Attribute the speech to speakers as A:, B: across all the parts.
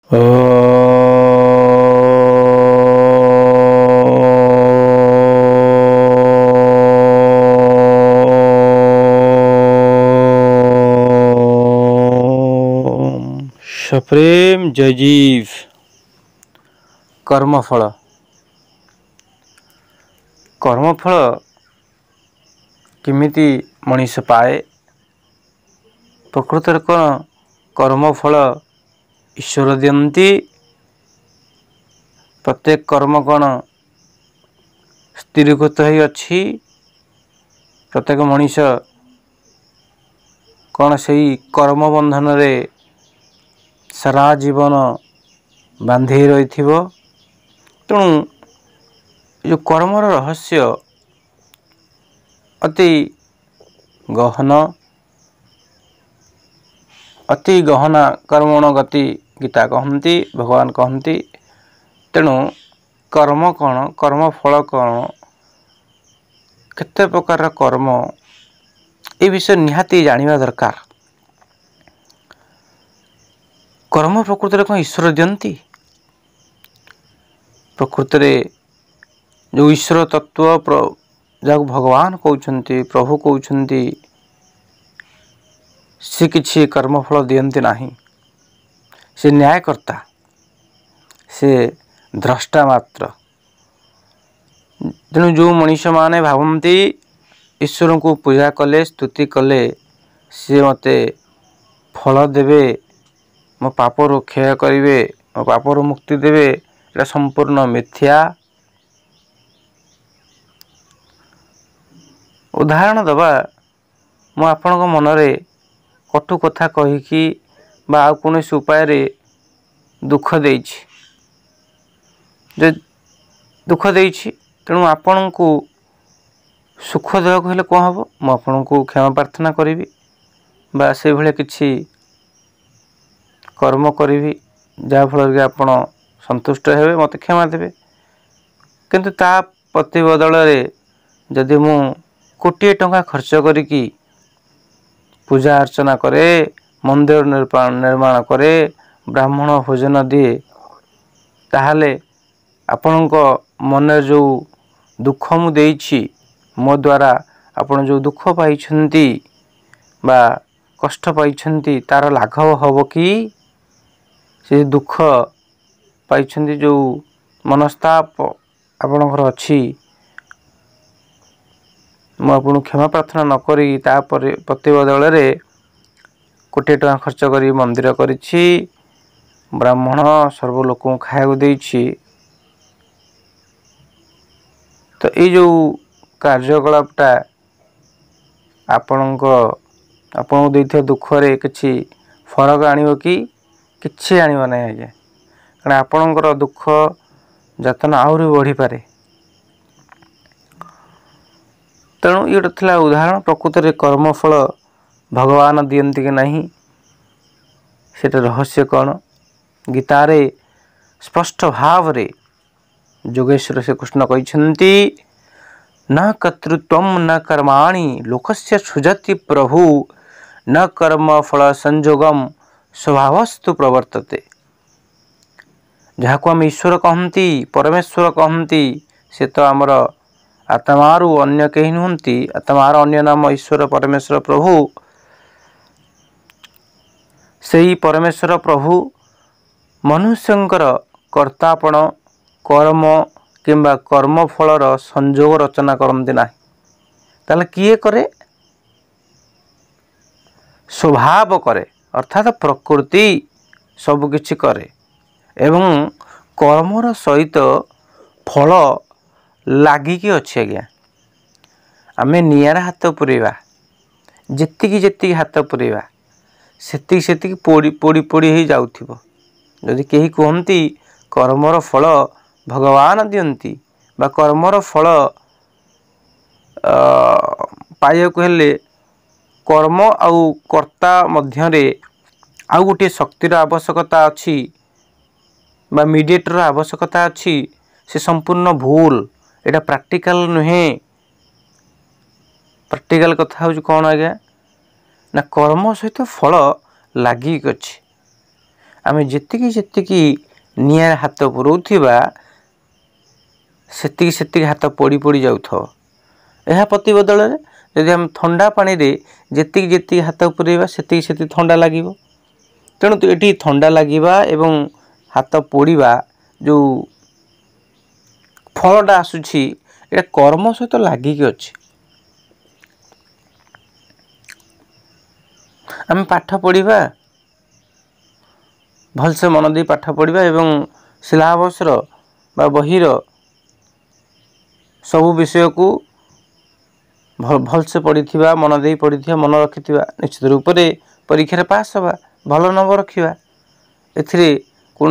A: सप्रेम जयजीव। कर्मफल कर्मफल किमिति मनीष पाए? प्रकृत कौन कर्मफल ईश्वर दियंती? प्रत्येक कर्म कौन स्थिरीकृत ही अच्छी? प्रत्येक मनीष कौन से कर्म बंधन रे सारा जीवन बांधि रही? तेणु जो कर्मर रहस्य अति गहना कर्मण गति गीता कहती, भगवान कहती। तेणु कर्म कौन, कर्मफल कौन, केते प्रकार कर्म, ये विषय निहाती जानिबा दरकार। कर्म प्रकृत में कौन ईश्वर दियंती? प्रकृत में जो ईश्वर तत्व जहाँ भगवान कहते, प्रभु कहते, से किसी कर्मफल दियंती नहीं। से न्यायकर्ता, से द्रष्टा मात्र। तेणु जो मनीष माने भावती ईश्वर को पूजा कले, स्तुति कले, सी मते फल देवे, मो पापर क्षय करेंगे, मो पापर मुक्ति देवे, यह संपूर्ण मिथ्या। उदाहरण दबा, मु आपण मनरे कटु कथा कहीकि बा आ कौन उपाय दुख देछि, दुख देछि, तेणु आपण को सुख देवाक हेले कौन हम? मु आपण को क्षमा प्रार्थना करी बा से भले किछि कर्म करी, जहाँफल कि आपण संतुष्ट हेबे, मत क्षमा देवे। किंतु ता प्रति बदल जदि मु कोटिए टंका खर्च करिकी पूजा अर्चना करे, मंदिर निर्माण करे, ब्राह्मण भोजन दिए, ताहले आपणक मन जो दुख मु देइछि, मो द्वारा आपण जो दुख पाइछंती बा कष्ट पाइछंती, तार लाघव हब कि? से दुख पाइछंती जो मनस्ताप आपणकर अछि, मु आपन क्षमा प्रार्थना न करी प्रति बदल कोटी टका खर्च करी मंदिर करिछि, ब्राह्मण सर्व लोक खाया देइछि। तो ये जो कार्यकलापटा आपन देइथिया दुख रे किछि फरक आनिबो कि? किछि आनिबो नै आज्ञा। कारण आपणकर दुख यातना आहुरी बढ़ी पारे। तेणु ये थिला उदाहरण। प्रकृत में कर्मफल भगवान दियंती कि नहीं, सेटा रहस्य कौन? गीतारे स्पष्ट भाव रे जोगेश्वर श्री कृष्ण कहते, न कर्तृत्व न कर्माणि लोकस्य सृजति प्रभु, न कर्म फल संयोगम स्वभावस्तु प्रवर्तते। जहाँ को आम ईश्वर कहती, परमेश्वर कहती, से तो आमर आत्मारू अन्य कहीं नुहंती। आत्मार अन्य नाम ईश्वर परमेश्वर प्रभु। सेही परमेश्वर प्रभु मनुष्यंकर कर्तापण कर्म किंबा कर्मफलर संयोग रचना करते ना। ताले किए करे? स्वभाव करे, अर्थात प्रकृति सबकिछि करे। एवं कर्मर सहित फल लागिकी अच्छे। आज्ञा आमे नियार हाथ पुरेवा, जेतिकी जेतिकी हाथ पुरेवा सेतिकी सेतिकी पोड़ी पोड़ी पोड़ी ही जाउथिबो। यदि केही कहती कर्मर फल भगवान दियंती बा कर्मर फल पाइବାକୁ हेले कर्म आउ कर्ता मध्यरे आउ गोटे शक्तिर आवश्यकता अछि बा मीडिएटर आवश्यकता अछि, से संपूर्ण भूल। एटा प्रैक्टिकल नुहे। प्रैक्टिकल कथा हूँ कौन आज्ञा ना कर्म सहित फल लगिक अच्छे। आम जी निआर हाथ पुरौथिबा सेतिकी हाथ पोड़ी पोड़ी जाउथो। यह प्रति बदल जदि आम ठंडा पानी रे जेतिकी हाथ पुरेबा सेतिकी ठंडा लागिबो। तेणु तो ये ठंडा लगिबा एवं हाथ पोड़ा जो फलटा आसुछि ये कर्म सहित लागिकी अछि। आम पाठ पढ़ा भलसे मन दे पाठ पढ़ा एवं सिलेबस बा बहीर सबु विषय को भलसे पढ़ी मन दे पढ़ी मन रखि निश्चित रूप से परीक्षा पास हवा भल नंबर रखा। कौन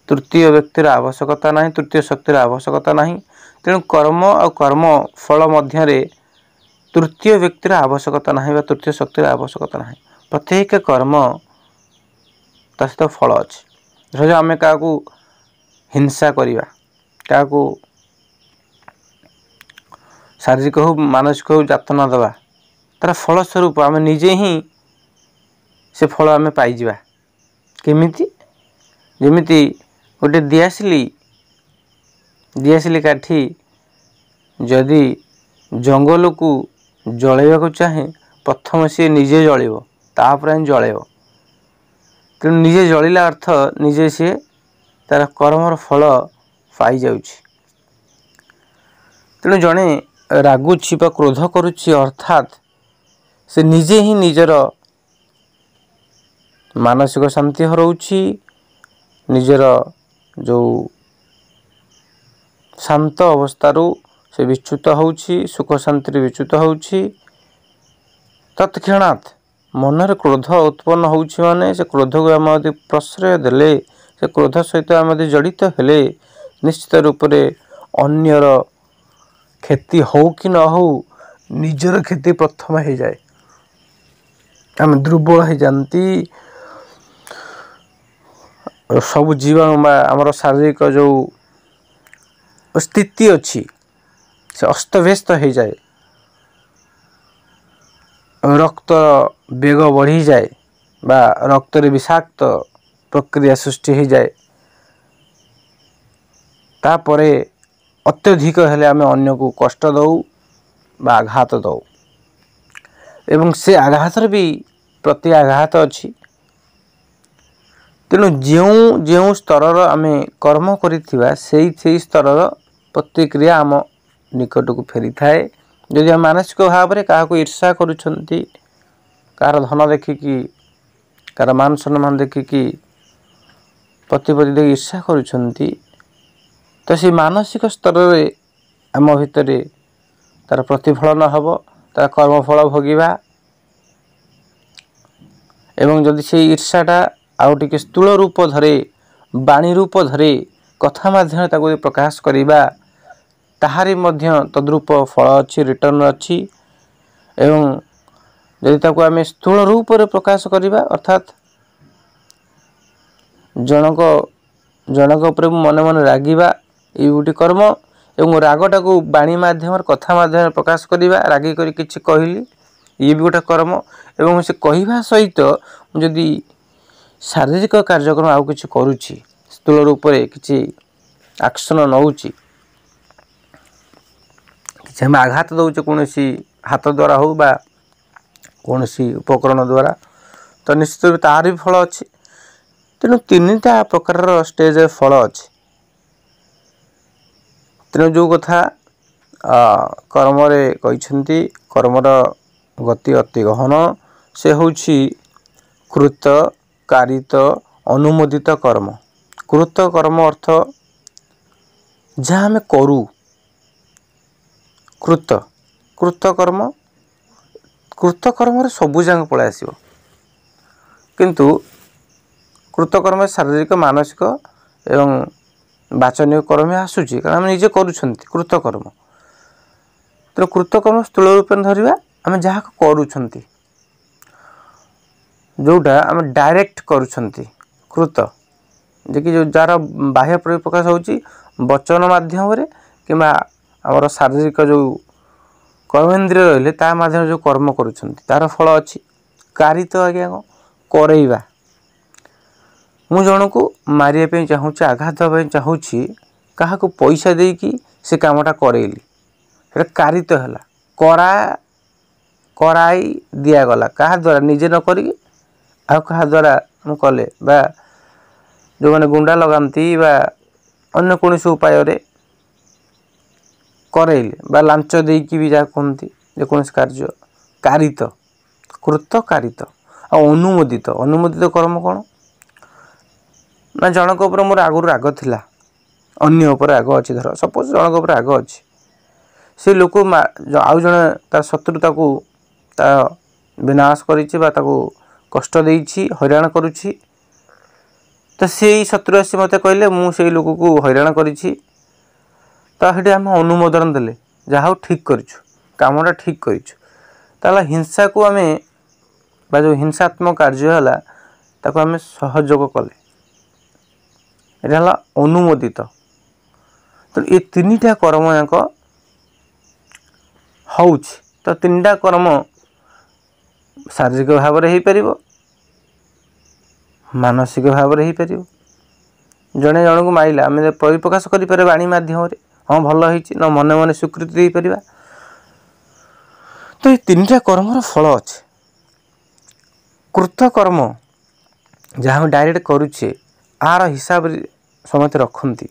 A: तृतीय व्यक्तिर आवश्यकता नहीं, तृतीय शक्तिर आवश्यकता नहीं। तेणु कर्म और कर्म फल मध्य तृतीय व्यक्तिर आवश्यकता नहीं, तृतीय शक्तिर आवश्यकता नहीं। प्रत्येक कर्म ता सहित फल अच्छे। धर आम क्या हिंसा करवा, क्या शारीरिक हो मानसिक हो यातना दवा, तार फलस्वरूप आम निजे ही से फल आम पाइबा। केमिति जमिति गोटे दियासिली काठी जदि जंगल को जलैया चाहे प्रथम सी निजे जलिब तापर जलैब। तेणु निजे जलिला अर्थ निजे सी तार कर्मर फल पाई जाउछि। तेणु जड़े रागुछि बा क्रोध करुछि अर्थात से निजे ही निजर मानसिक शांति हरउछि, निजर जो शांत अवस्थारू से विच्युत होउछि, सुख शांति विच्युत होउछि। तत्क्षणात् मनर क्रोध उत्पन्न होउछि माने से क्रोध को आम यदि प्रश्रय देले, से क्रोध सहित आम यदि जड़ित हेले निश्चित रूप से अन्यर क्षति हो कि न हो निजर क्षति प्रथम हो जाए। आम दुर्बल हो जाती, सब जीवन आमर शारीरिक जो स्थिति अच्छी से अस्तव्यस्त हो जाए, रक्त बेग बढ़ी जाए बा रक्त रे विषाक्त प्रक्रिया सृष्टि हो जाए। तापरे अत्यधिक हेले आमे अन्य को कष्ट दौ बा आघात दौ एवं से आघात भी प्रति आघात अच्छी। तेणु जो स्तर आमे कर्म करिथिबा से स्तर प्रतिक्रिया आम निकट को फेरी थाए। जदि आम मानसिक भाव में क्या ईर्षा करुछंती, कार धन देखिकी, कार मान सम्मान देखिकी प्रतिपति ईर्षा करुछंती, तो से मानसिक स्तर रे आम भितर तार प्रतिफलन हब, तार कर्मफल भोगिबा। एवं जदि से ईर्षाटा आउ टिके स्थूल रूप धरे, बाणी रूप धरे, कथा माध्यम ताको प्रकाश करिबा, ताहारी मध्य तद्रूप फल अच्छी, रिटर्न अच्छी। एवं यदि ताको आम स्थूल रूप रे प्रकाश करिबा अर्थात जनक उपरे मन मन रागिबा, ये गोटे कर्म। एवं रागटा को बाणी माध्यम कथा माध्यम प्रकाश करिबा, रागी करी किछि कहली, ये भी गोटे कर्म। एवं से कहवा सहित जदि शारीरिक कार्यक्रम आउ किछि करूछि, स्थूल रूप रे किछि एक्शन नउछि, किछि हम आघात दउछ कोनोसी हाथ द्वारा हो बा कोनोसी उपकरण द्वारा, तो निश्चित रूप तार भी फल अच्छी। तेणु तीनटा प्रकार स्टेज फल अच्छी। तेणु जो कथा कर्म रे कहिसंती, कर्मर गति अति गहन, से होछि कृत कारित अनुमोदित कर्म। कृत कर्म अर्थ जहाँ आम करू, कृत कर्म सबु जांग पलि आसिबो। किंतु कृतकर्म शारीरिक मानसिक एवं वाचनिक कर्म आसूची, कारण आम निजे करुछंती कृतकर्म। तो कृतकर्म स्थूल रूप धरिबा, आम जहाँ करुछंती जोटा आम डायरेक्ट करुछंती कृत, जे कि जो जार बाह्य प्रकाश होची वचन माध्यम रे किंबा आमर शारीरिक जो कर्मेन्द्रिय रहिले ता माध्यम जो कर्म करुछंती तार फल अच्छी। कारित आज्ञा करेइबा, ମୁଁ ଜଣକୁ ମାରିବା ପାଇଁ ଚାହୁଁଛି, ଆଘାତ ଦେବା ପାଇଁ ଚାହୁଁଛି, କାହାକୁ ପଇସା ଦେଇକି ସେ କାମଟା କରେଇଲି, ସେଟା କାରିତ ହେଲା, କରାଇ ଦିଆଗଲା। କାହା ଦ୍ୱାରା? ନିଜେ ନ କରିକି ଆଉ କାହା ଦ୍ୱାରା ମୁଁ କଲେ, ବା ଯେଉଁମାନେ ଗୁଣ୍ଡା ଲଗାନ୍ତି ବା ଅନ୍ୟ କୌଣସି ଉପାୟରେ କରେଇଲେ, ବା ଲାଞ୍ଚ ଦେଇକି ବି ଯାହା କୁହନ୍ତି ଯେକୌଣସି କାର୍ଯ୍ୟ, କାରିତ, କୃତ କାରିତ। ଆଉ ଅନୁମୋଦିତ, ଅନୁମୋଦିତ କର୍ମ କ'ଣ ନା, ଜଣଙ୍କ ଉପରେ ମୋର ଆଗରୁ ରାଗ ଥିଲା, ଅନ୍ୟ ଉପରେ ରାଗ ଅଛି, ଧର ସପୋଜ ଜଣଙ୍କ ଉପରେ ରାଗ ଅଛି, ସେ ଲୋକ ଆଉ ଜଣେ ତାର ଶତ୍ରୁ ତାକୁ ତା ବିନାଶ କରିଛି ବା ତାକୁ କଷ୍ଟ ଦେଇଛି, ହଇରାଣ କରୁଛି, ତ ସେଇ ଶତ୍ରୁ ଆସି ମୋତେ କହିଲେ ମୁଁ ସେଇ ଲୋକକୁ ହଇରାଣ କରିଛି, ତ ସେଠି ଆମେ ଅନୁମୋଦନ ଦେଲେ, ଯାହା ହଉ ଠିକ୍ କରିଛୁ, କାମଟା ଠିକ୍ କରିଛୁ, ତାହେଲେ ହିଂସାକୁ ଆମେ ବା ଯେଉଁ ହିଂସାତ୍ମକ କାର୍ଯ୍ୟ ହେଲା ତାକୁ ଆମେ ସହଯୋଗ କଲେ, ଏଇଟା ହେଲା ଅନୁମୋଦିତ। ତେଣୁ ଏ ତିନିଟା କର୍ମ ଯାକ ହେଉଛି। ତ ତିନିଟା କର୍ମ ଶାରୀରିକ ଭାବରେ ହେଇପାରିବ, ମାନସିକ ଭାବରେ ହେଇପାରିବ। ଜଣେ ଜଣକୁ ମାଇଲା, ଆମେ ପରିପ୍ରକାଶ କରିପାରିବା ବାଣୀ ମାଧ୍ୟମରେ, ହଁ ଭଲ ହେଇଛି, ନ ମନେ ମନେ ସ୍ୱୀକୃତି ଦେଇପାରିବା। ତ ଏ ତିନିଟା କର୍ମର ଫଳ ଅଛି। କୃତକର୍ମ ଯାହା ଆମେ ଡାଇରେକ୍ଟ କରୁଛେ, ଆର ହିସାବ ସମସ୍ତେ ରଖନ୍ତି।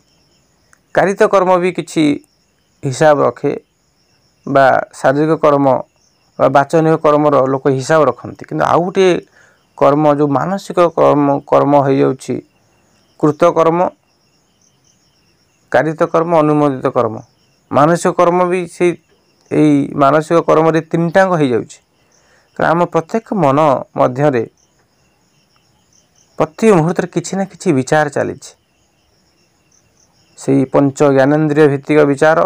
A: କାରିତ କର୍ମ ବି କିଛି ହିସାବ ରଖେ, ବା ଶାରୀରିକ କର୍ମ ବା ବାଚନିକ କର୍ମର ଲୋକ ହିସାବ ରଖନ୍ତି। କିନ୍ତୁ ଆଉ ଗୋଟିଏ କର୍ମ ଯେଉଁ ମାନସିକ କର୍ମ ହେଇଯାଉଛି କୃତକର୍ମ, କାରିତ କର୍ମ, ଅନୁମୋଦିତ କର୍ମ। ମାନସିକ କର୍ମ ବି ଏଇ ମାନସିକ କର୍ମରେ ତିନିଟାଙ୍କ ହେଇଯାଉଛି। କାରଣ ଆମ ପ୍ରତ୍ୟେକ ମନ ମଧ୍ୟରେ ପ୍ରତି ମୁହୂର୍ତ୍ତରେ କିଛି ନା କିଛି ବିଚାର ଚାଲିଛି। ସେଇ ପଞ୍ଚ ଜ୍ଞାନେନ୍ଦ୍ରିୟ ଭିତ୍ତିକ ବିଚାର,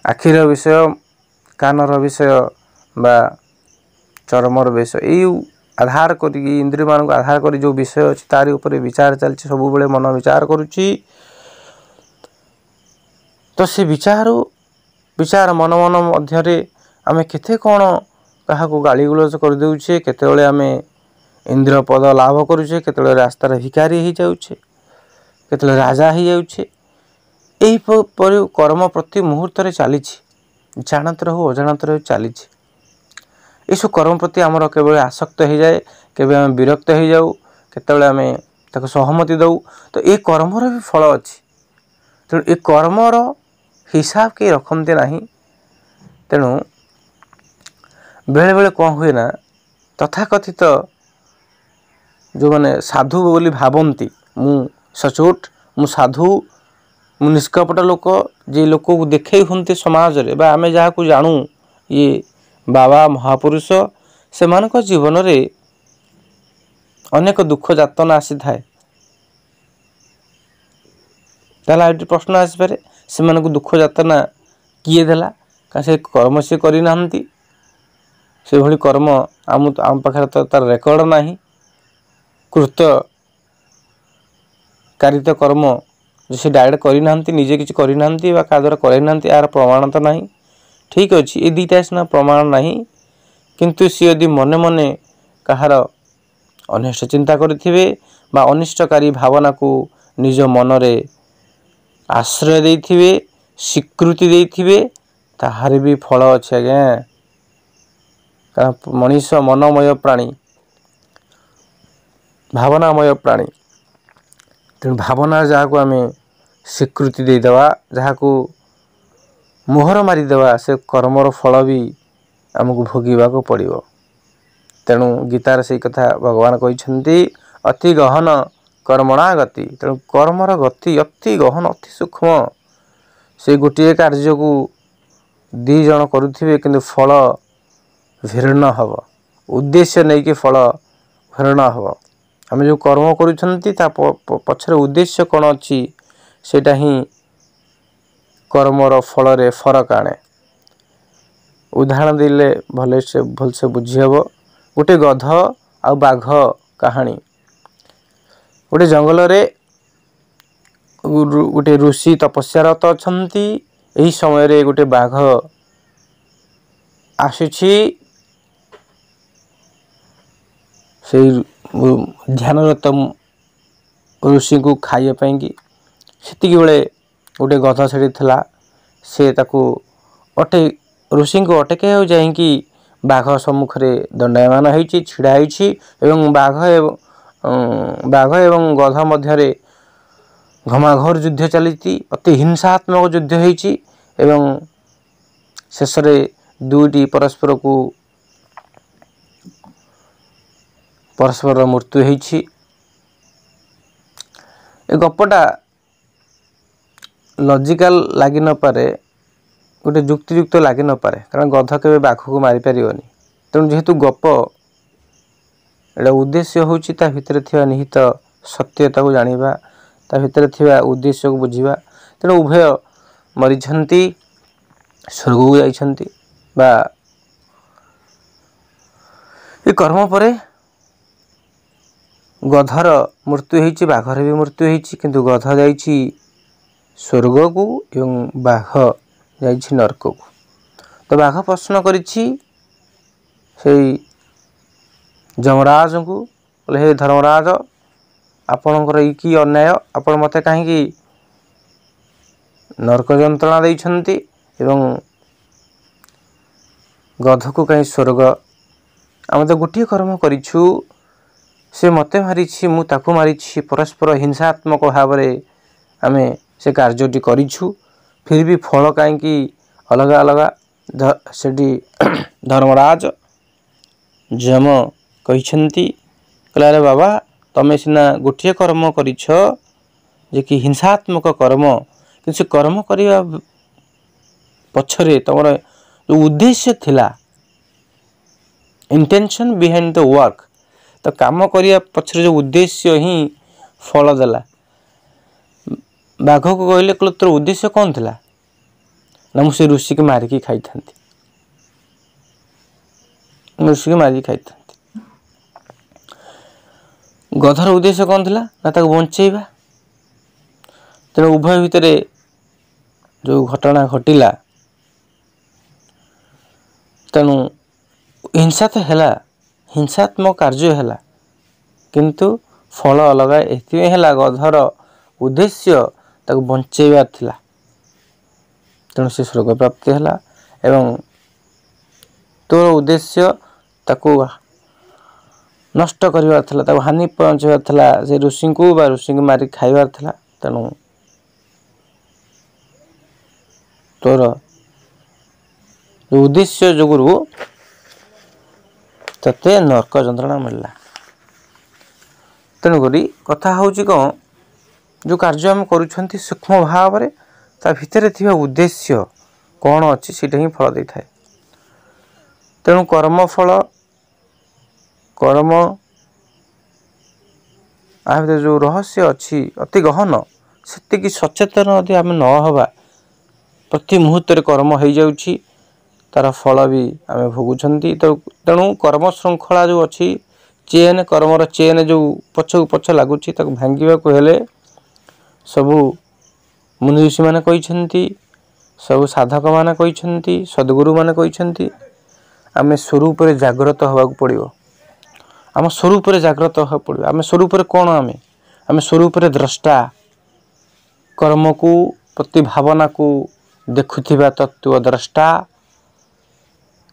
A: ଆଖିର ବିଷୟ, କାନର ବିଷୟ ବା ଚର୍ମର ବିଷୟ, ଏଇ ଆଧାର କରିକି, ଇନ୍ଦ୍ରିୟମାନଙ୍କୁ ଆଧାର କରି ଯେଉଁ ବିଷୟ ଅଛି ତାରି ଉପରେ ବିଚାର ଚାଲିଛି, ସବୁବେଳେ ମନ ବିଚାର କରୁଛି। ତ ସେ ବିଚାର ମନ ମଧ୍ୟରେ ଆମେ କେତେ କ'ଣ କାହାକୁ ଗାଳିଗୁଲଜ କରିଦେଉଛେ, କେତେବେଳେ ଆମେ ଇନ୍ଦ୍ର ପଦ ଲାଭ କରୁଛେ, କେତେବେଳେ ରାସ୍ତାରେ ଭିକାରୀ ହେଇଯାଉଛେ, କେତେବେଳେ ରାଜା ହେଇଯାଉଛେ। ଏହିପରି କର୍ମ ପ୍ରତି ମୁହୂର୍ତ୍ତରେ ଚାଲିଛି, ଜାଣତରେ ହଉ ଅଜାଣତରେ ହଉ ଚାଲିଛି। ଏସବୁ କର୍ମ ପ୍ରତି ଆମର କେବଳ ଆସକ୍ତ ହେଇଯାଏ, କେବେ ଆମେ ବିରକ୍ତ ହେଇଯାଉ, କେତେବେଳେ ଆମେ ତାକୁ ସହମତି ଦେଉ। ତ ଏ କର୍ମର ବି ଫଳ ଅଛି। ତେଣୁ ଏ କର୍ମର ହିସାବ କେହି ରଖନ୍ତି ନାହିଁ। ତେଣୁ ବେଳେବେଳେ କ'ଣ ହୁଏ ନା, ତଥାକଥିତ ଯେଉଁମାନେ ସାଧୁ ବୋଲି ଭାବନ୍ତି, ମୁଁ ସଚୋଟ, ମୁଁ ସାଧୁ, ମୁଁ ନିଷ୍କପଟ ଲୋକ, ଯେ ଲୋକକୁ ଦେଖେଇ ହୁଅନ୍ତି ସମାଜରେ, ବା ଆମେ ଯାହାକୁ ଜାଣୁ ଇଏ ବାବା ମହାପୁରୁଷ, ସେମାନଙ୍କ ଜୀବନରେ ଅନେକ ଦୁଃଖ ଯାତନା ଆସିଥାଏ। ତାହେଲେ ଏଠି ପ୍ରଶ୍ନ ଆସିପାରେ, ସେମାନଙ୍କୁ ଦୁଃଖ ଯାତନା କିଏ ଦେଲା? କାରଣ ସେ କର୍ମ ସେ କରିନାହାନ୍ତି। ସେଭଳି କର୍ମ ଆମ ପାଖରେ ତ ତାର ରେକର୍ଡ଼ ନାହିଁ। କାରିତ କର୍ମ ସେ ଡାଇରେକ୍ଟ କରିନାହାନ୍ତି, ନିଜେ କିଛି କରିନାହାନ୍ତି ବା କାହା ଦ୍ୱାରା କରାଇନାହାନ୍ତି, ଏହାର ପ୍ରମାଣ ତ ନାହିଁ। ଠିକ୍ ଅଛି, ଏ ଦୁଇଟା ସିନା ପ୍ରମାଣ ନାହିଁ, କିନ୍ତୁ ସିଏ ଯଦି ମନେ ମନେ କାହାର ଅନିଷ୍ଟ ଚିନ୍ତା କରିଥିବେ ବା ଅନିଷ୍ଟକାରୀ ଭାବନାକୁ ନିଜ ମନରେ ଆଶ୍ରୟ ଦେଇଥିବେ, ସ୍ୱୀକୃତି ଦେଇଥିବେ, ତାହାର ବି ଫଳ ଅଛି ଆଜ୍ଞା। କାରଣ ମଣିଷ ମନମୟ ପ୍ରାଣୀ, ଭାବନାମୟ ପ୍ରାଣୀ। ତେଣୁ ଭାବନାରେ ଯାହାକୁ ଆମେ ସ୍ୱୀକୃତି ଦେଇଦେବା, ଯାହାକୁ ମୋହର ମାରିଦେବା, ସେ କର୍ମର ଫଳ ବି ଆମକୁ ଭୋଗିବାକୁ ପଡ଼ିବ। ତେଣୁ ଗୀତାର ସେଇ କଥା ଭଗବାନ କହିଛନ୍ତି, ଅତି ଗହନ କର୍ମଣା ଗତି। ତେଣୁ କର୍ମର ଗତି ଅତି ଗହନ, ଅତି ସୂକ୍ଷ୍ମ। ସେ ଗୋଟିଏ କାର୍ଯ୍ୟକୁ ଦୁଇ ଜଣ କରୁଥିବେ, କିନ୍ତୁ ଫଳ ଭିନ୍ନ ହେବ। ଉଦ୍ଦେଶ୍ୟ ନେଇକି ଫଳ ଭିନ୍ନ ହେବ। ଆମେ ଯେଉଁ କର୍ମ କରୁଛନ୍ତି ତା ପଛରେ ଉଦ୍ଦେଶ୍ୟ କ'ଣ ଅଛି, ସେଇଟା ହିଁ କର୍ମର ଫଳରେ ଫରକ ଆଣେ। ଉଦାହରଣ ଦେଲେ ଭଲସେ ବୁଝିହେବ। ଗୋଟେ ଗଧ ଆଉ ବାଘ କାହାଣୀ। ଗୋଟେ ଜଙ୍ଗଲରେ ଗୋଟେ ଋଷି ତପସ୍ୟାରତ ଅଛନ୍ତି। ଏହି ସମୟରେ ଗୋଟେ ବାଘ ଆସିଛି। ସେଇ ଧ୍ୟାନରତ ऋषि को खाइबापी सेतिकी बेले गोटे गध सेठी थिला। से ताकू ऋषि को अटके जाइकी बाघ सम्मुख में दंडायमान होइछि छिड़ा होइछि एवं बाघ एवं गध मध्य घमाघोर युद्ध चली अति हिंसात्मक युद्ध होइछि एवं शेष में दुईटी परस्पर मृत्यु होइछि। ए गपटा लॉजिकल लगी न पारे गोटे युक्तियुक्त लगी न पारे कारण गध के बाघ को मारी पारिबनी। तेणु जेहेतु गप एटा उद्देश्य होउछि ता भितर थिबा निहित सत्यता को जानिबा ता भितर थिबा उद्देश्य को बुझिबा। तेणु उभय मरिछंती स्वर्ग को जाइछंती बा ए कर्म परे गधर मृत्यु होइछि बाघर भी मृत्यु होइछि किंतु गध जाइछि स्वर्ग को एवं बाघ जाइछि नरक को। तो बाघ प्रश्न करिछि सेई जमराज को बोले हे धर्मराज आपणकर ई अन्याय आपण मते कहीं नरक जंत्रणा देइछंती एवं गध को कहीं स्वर्ग आम तो गोटे कर्म करिछु से मते मारिछि मु ताकू मारिछि परस्पर हिंसात्मक भाव में आमे से कार्यटी करिछु फिर भी फल कहीं अलग अलग सेठी धर्मराज जम कहिछंती कहला रे बाबा तमे सिना गोटे कर्म करिछ जे कि हिंसात्मक कर्म कि से कर्म करिया पछरे तमर जो उद्देश्य थिला इंटेंशन बिहाइंड द वर्क तो काम करिया पछरे जो उद्देश्य ही फल देला। बाघ को कहले कहले तोर उद्देश्य कौन थिला ना मुझे ऋषि के मारिकी खाई थांती ऋषि के मारिकी खाई थांती। गधर उद्देश्य कौन थिला ना ताको बंचेइबा। तेणु उभय भितर जो घटना घटिला तेणु हिंसा तो है हिंसात्मक कार्य है किंतु फल अलग एथि गधर उद्देश्य ताको बंचेइबार थिला तेणु से स्वर्ग प्राप्ति है एवं तोर उद्देश्य ताको नष्ट करिवार थिला ताको हानि पहुंचाइबार थिला से ऋषि को मारी खाइबार थिला। तेणु तोर उद्देश्य जोगुरु तते नरक जंत्रणा मिलला। तेणुक कथा हूँ कौन जो कार्य आम करुँच सूक्ष्म भाव में ता भितर थिबा उद्देश्य कौन अच्छी सीटा ही फल दे थाए। तेणु कर्मफल कर्म आ भीतर जो रहस्य अच्छी अति गहन सेतिकी सचेतन यदि आम न हवा प्रति मुहूर्त कर्म हो जाउछि तार फल भी आम भोगुंट। तेणु कर्म श्रृंखला जो अच्छी चेन कर्मर चेन जो पछक पछ लगुच भांगा को हेले सबु मुनि ऋषि मैंने कहते सबु साधक मैंने कहते सद्गुरु मैंने कहते आम स्वरूप जाग्रत हवा पड़ो। आम स्वरूप जाग्रत हवा पड़ो। आम स्वरूप कौन आम स्वरूप द्रष्टा कर्म को प्रति भावना को देखुथिबा तत्व द्रष्टा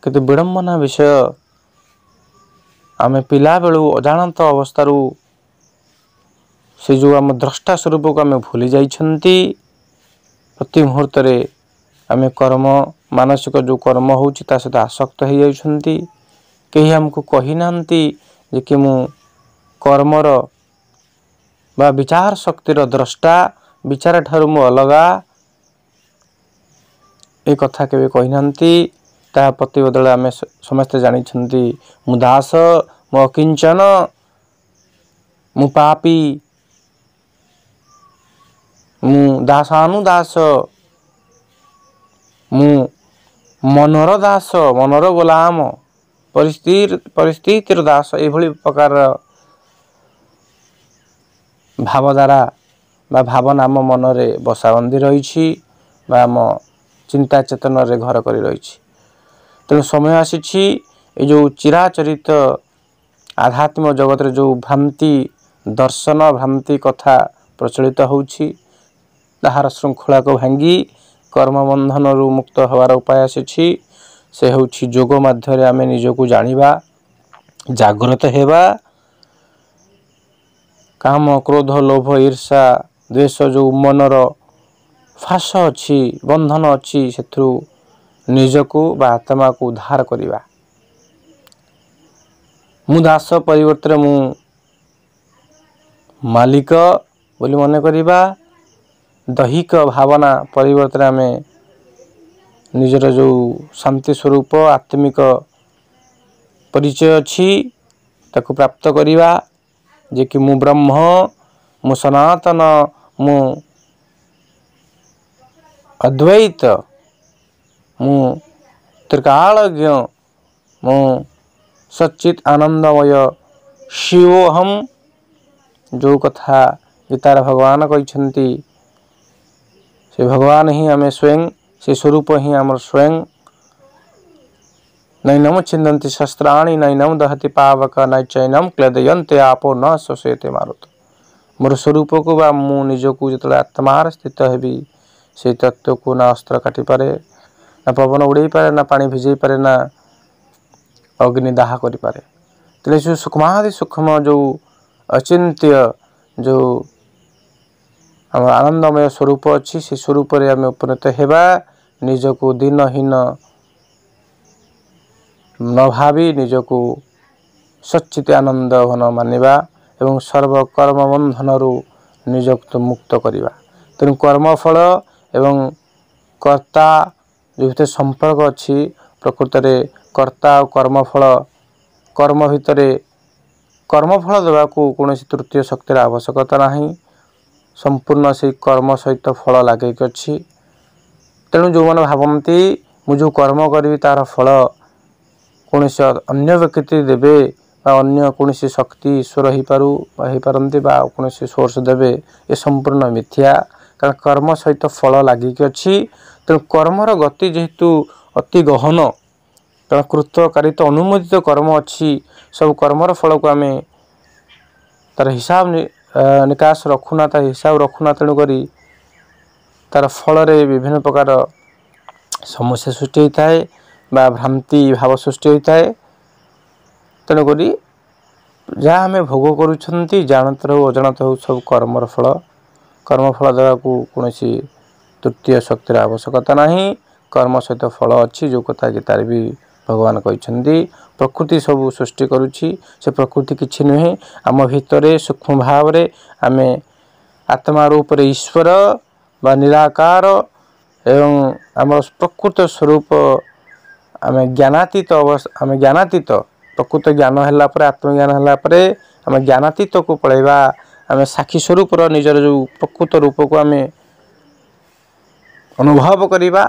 A: किंतु विडंबना विषय आम पिला बेलू अजाणत अवस्थारू से जो आम द्रष्टा स्वरूप को आम भूली जाइछंती। प्रति मुहूर्त आम कर्म मानसिक जो कर्म होउछि ता सहित आसक्त हो जाइछंती। कहीं हमको कही नांती जे कि मु कर्मर बा विचार शक्तिर द्रष्टा विचार ठारू मु अलगा ए कथा केबे कही नांती। ता प्रति बदल आम समस्त जानी मु दास मु अकिंचन मु पापी मु दासानुदास मु मनर दास मनर गोलाम परिस्थितिर दास एभली प्रकार भावधारा बा भावना आम मनरे बसाबंदी रही आम चिंता चेतन रे घर कर रही। तेणु समय आसी जो चिराचरित आध्यात्मिक जगत रे जो भ्रांति दर्शन भ्रांति कथा प्रचलित होउछि ताहार श्रृंखला को भांगी कर्म बंधन रु मुक्त होवार उपाय आसी से होउछि जोग माध्यम आमे निजको जानिबा जागृत हेबा काम क्रोध लोभ ईर्षा द्वेष जो मनर फास अच्छी बंधन अच्छी से निजको बा आत्मा को उद्धार करिबा मु दास परिवर्तन मु मालिक बोली मन करिबा दैहिक भावना परिवर्तन आमे निजर जो शांति स्वरूप आत्मिक परिचय अच्छी ताको प्राप्त करिबा जे कि मु ब्रह्म मु सनातन मु अद्वैत मु त्रिकालज्ञ मु सच्चित आनंदमय शिवोहम जो कथा गीतार भगवान कहते से भगवान ही आम स्वयं से स्वरूप ही आम स्वयं नैनम छिंदन्ति शस्त्राणि नैनम दहति पावक नैचैनम क्लेदयन्ते आपो न शोषयते मारुत मोर स्वरूप को बा मु निजको जो आत्मार स्थित हेबी से तत्व को ना अस्त्र काटी पारे ना पवन उड़े पारे ना पानी भिजई पारे ना अग्नि दाह करि पारे तेले जो सूक्ष्मादि सूक्ष्म जो अचिंत्य जो आम आनंदमय स्वरूप अच्छी से स्वरूप रे आम उपनीत हेबा निजको दिनहीन न भावी निजको सच्चित आनंद घन मानिबा एवं सर्वकर्म बंधन रु निजको मुक्त करिबा तेणु कर्मफल एवं कर्ता जो भितर संपर्क अच्छी प्रकृत रे कर्ता और कर्मफल कर्म भितर कर्मफल देवा को कौन तृतीय शक्तिर आवश्यकता नहीं संपूर्ण से कर्म सहित फल लगे अच्छी तेणु जो मैंने भावती मुझे कर्म करी तार फल कौन अन्य व्यक्ति देवे अन्य कौन शक्ति ईश्वर हो पारती कौन सोर्स देवे ये संपूर्ण मिथ्या कारण कर्म सहित फल लगिक अच्छी तेणु कर्मर गति जेहेतु अति गहन कारण कृतकारित अनुमोदित कर्म अच्छी सब कर्मर फल को आम तार हिसाब निकास रखुना तार हिसाब रखुना तेणुक तार फल विभिन्न प्रकार समस्या सृष्टि होता है बा भ्रांति भाव सृष्टि होता है तेणुक जहाँ आम भोग करुँच जानत हो अजाणत हो सब कर्मर फल कर्मफल देवा कौन तृतीय शक्तिर आवश्यकता नहीं कर्म सहित फल अच्छी जो कथा गीतार भी भगवान कहते प्रकृति सब सृष्टि करुच्ची से प्रकृति किछि नुहे आम भितर सूक्ष्म भाव आम आत्मा रूप ईश्वर बा निराकार एवं आम प्रकृत स्वरूप आम ज्ञानातीत अवस्था आम ज्ञानातीत प्रकृत ज्ञान है आत्मज्ञान है आम ज्ञानातीत को पलैबा आम साक्षी स्वरूप निजर जो प्रकृत रूप को आम अनुभव करवा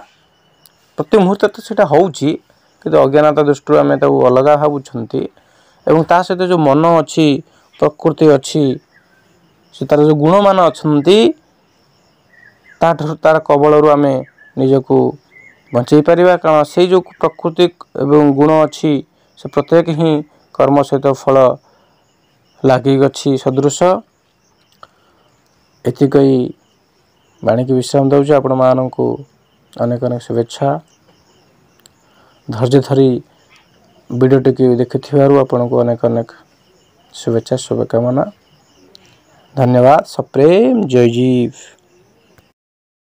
A: प्रति मुहूर्त तो सीटा होउची कि अज्ञानता दृष्टि आम अलग भावुंट एवं ता सहित जो मन अच्छी प्रकृति अच्छी से तार जो गुण मान अच्छा तार कबल आम निजको बंचई पारिबा कारण से जो प्रकृति एवं गुण अच्छी से प्रत्येक ही कर्म सहित फल लगिक अच्छी सदृश एतिक बाणी की विश्राम दूँ आपण मानू अनेक अनेक शुभेच्छा धैर्य धरी वीडियोटी की देखि आपण को अनेक अनेक शुभेच्छा शुभकामना धन्यवाद सप्रेम जय जीव।